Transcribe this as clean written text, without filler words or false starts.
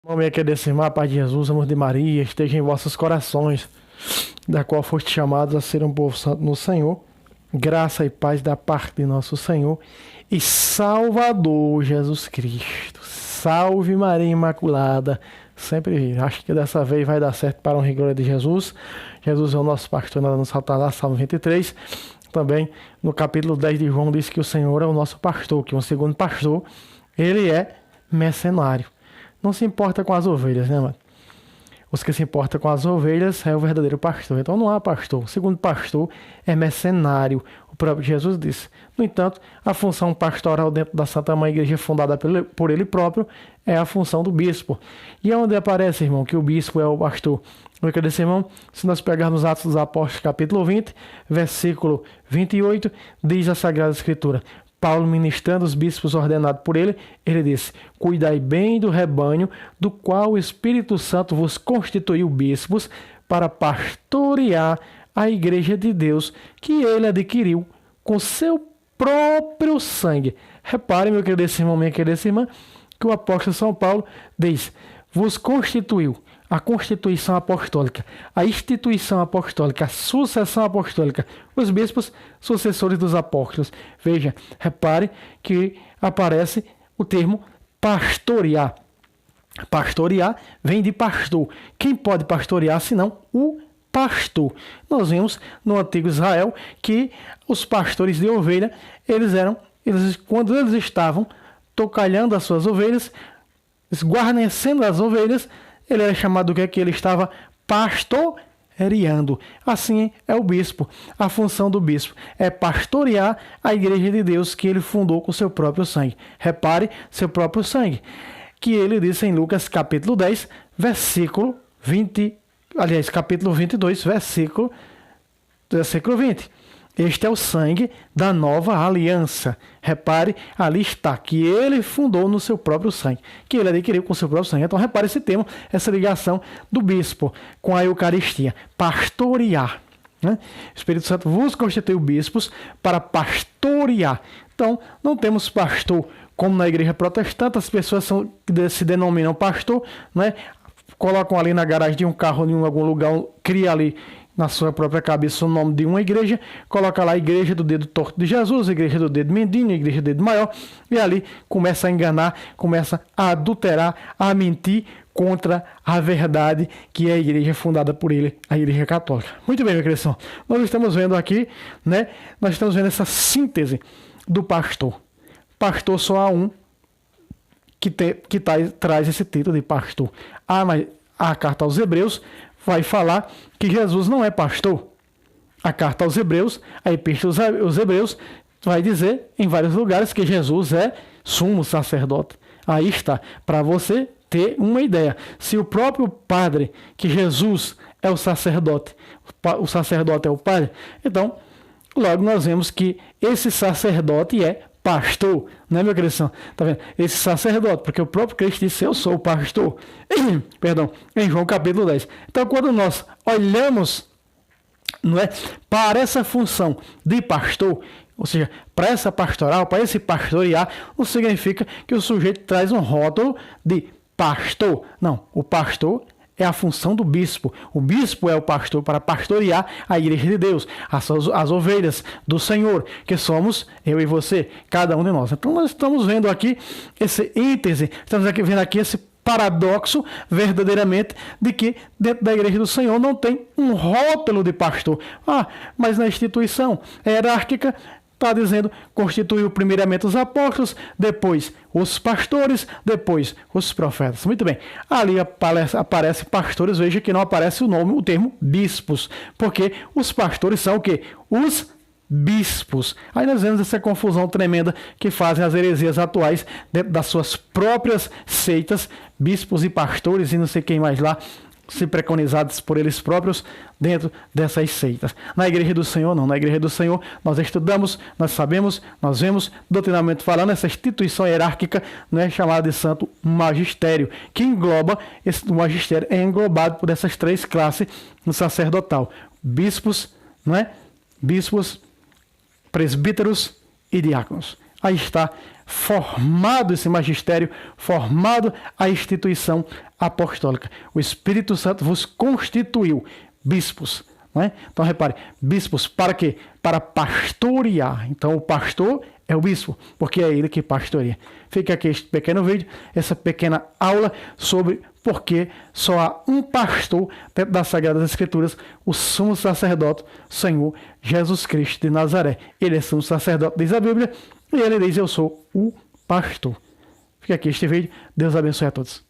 Nome é que decimar, a paz de Jesus, amor de Maria, esteja em vossos corações, da qual foste chamados a ser um povo santo no Senhor, graça e paz da parte de nosso Senhor e Salvador Jesus Cristo. Salve Maria Imaculada, sempre acho que dessa vez vai dar certo para a honra e glória de Jesus. Jesus é o nosso pastor, nada nos faltará, Salmo 23. Também no capítulo 10 de João diz que o Senhor é o nosso pastor, que um segundo pastor, ele é mercenário. Não se importa com as ovelhas, né, mano? Os que se importam com as ovelhas é o verdadeiro pastor. Então não há pastor. O segundo pastor é mercenário. O próprio Jesus disse. No entanto, a função pastoral dentro da Santa Mãe Igreja fundada por ele próprio é a função do bispo. E é onde aparece, irmão, que o bispo é o pastor. No que disse, irmão, se nós pegarmos Atos dos Apóstolos, capítulo 20, versículo 28, diz a Sagrada Escritura: Paulo, ministrando os bispos ordenados por ele, ele disse: cuidai bem do rebanho, do qual o Espírito Santo vos constituiu bispos, para pastorear a igreja de Deus, que ele adquiriu com seu próprio sangue. Repare, meu querido irmão, minha querida irmã, que o apóstolo São Paulo diz: vos constituiu. A constituição apostólica, a instituição apostólica, a sucessão apostólica, os bispos sucessores dos apóstolos. Veja, repare que aparece o termo pastorear. Pastorear vem de pastor. Quem pode pastorear senão o pastor? Nós vimos no antigo Israel que os pastores de ovelha, quando eles estavam tocalhando as suas ovelhas, esguarnecendo as ovelhas, ele era chamado do que ele estava pastoreando. Assim é o bispo. A função do bispo é pastorear a igreja de Deus que ele fundou com seu próprio sangue. Repare, seu próprio sangue. Que ele disse em Lucas capítulo 10, versículo 20, capítulo 22, versículo 20. Este é o sangue da nova aliança. Repare, ali está, que ele fundou no seu próprio sangue, que ele adquiriu com o seu próprio sangue. Então, repare esse termo, essa ligação do bispo com a Eucaristia. Pastorear. Né? O Espírito Santo vos constituiu bispos para pastorear. Então, não temos pastor como na igreja protestante, as pessoas se denominam pastor, né? Colocam ali na garagem de um carro, em algum lugar, cria ali na sua própria cabeça o nome de uma igreja, coloca lá a igreja do dedo torto de Jesus, a igreja do dedo mindinho, a igreja do dedo maior, e ali começa a enganar, começa a adulterar, a mentir contra a verdade que é a igreja fundada por ele, a igreja católica. Muito bem, meu querido. Nós estamos vendo aqui, né? Nós estamos vendo essa síntese do pastor. Pastor só há um que traz esse título de pastor. Mas a carta aos Hebreus vai falar que Jesus não é pastor. A carta aos Hebreus, a epístola aos Hebreus, vai dizer em vários lugares que Jesus é sumo sacerdote. Aí está, para você ter uma ideia. Se o próprio Padre, que Jesus é o sacerdote é o Padre, então logo nós vemos que esse sacerdote é pastor, né, meu querido? Tá vendo? Esse sacerdote, porque o próprio Cristo disse: eu sou o pastor. Perdão, em João capítulo 10. Então, quando nós olhamos, não é, para essa função de pastor, ou seja, para essa pastoral, para esse pastorear, não significa que o sujeito traz um rótulo de pastor. Não, o pastor é a função do bispo. O bispo é o pastor para pastorear a igreja de Deus, as ovelhas do Senhor, que somos eu e você, cada um de nós. Então nós estamos vendo aqui esse íntese, estamos vendo aqui esse paradoxo verdadeiramente de que dentro da igreja do Senhor não tem um rótulo de pastor. Mas na instituição hierárquica está dizendo, constituiu primeiramente os apóstolos, depois os pastores, depois os profetas. Muito bem. Ali aparece pastores, veja que não aparece o termo bispos, porque os pastores são o quê? Os bispos. Aí nós vemos essa confusão tremenda que fazem as heresias atuais dentro das suas próprias seitas, bispos e pastores e não sei quem mais lá, se preconizados por eles próprios dentro dessas seitas. Na igreja do Senhor, não. Na igreja do Senhor, nós estudamos, nós sabemos, nós vemos, doutrinamento falando, essa instituição hierárquica, né, chamada de santo magistério, que engloba, o magistério é englobado por essas três classes no sacerdotal: bispos, né, bispos, presbíteros e diáconos. Aí está formado esse magistério, formado a instituição apostólica. O Espírito Santo vos constituiu bispos. Não é? Então repare, bispos para quê? Para pastorear. Então o pastor é o bispo, porque é ele que pastoreia. Fica aqui este pequeno vídeo, essa pequena aula sobre por que só há um pastor dentro das Sagradas Escrituras, o sumo sacerdote, Senhor Jesus Cristo de Nazaré. Ele é sumo sacerdote, diz a Bíblia, e ele diz: eu sou o pastor. Fica aqui este vídeo. Deus abençoe a todos.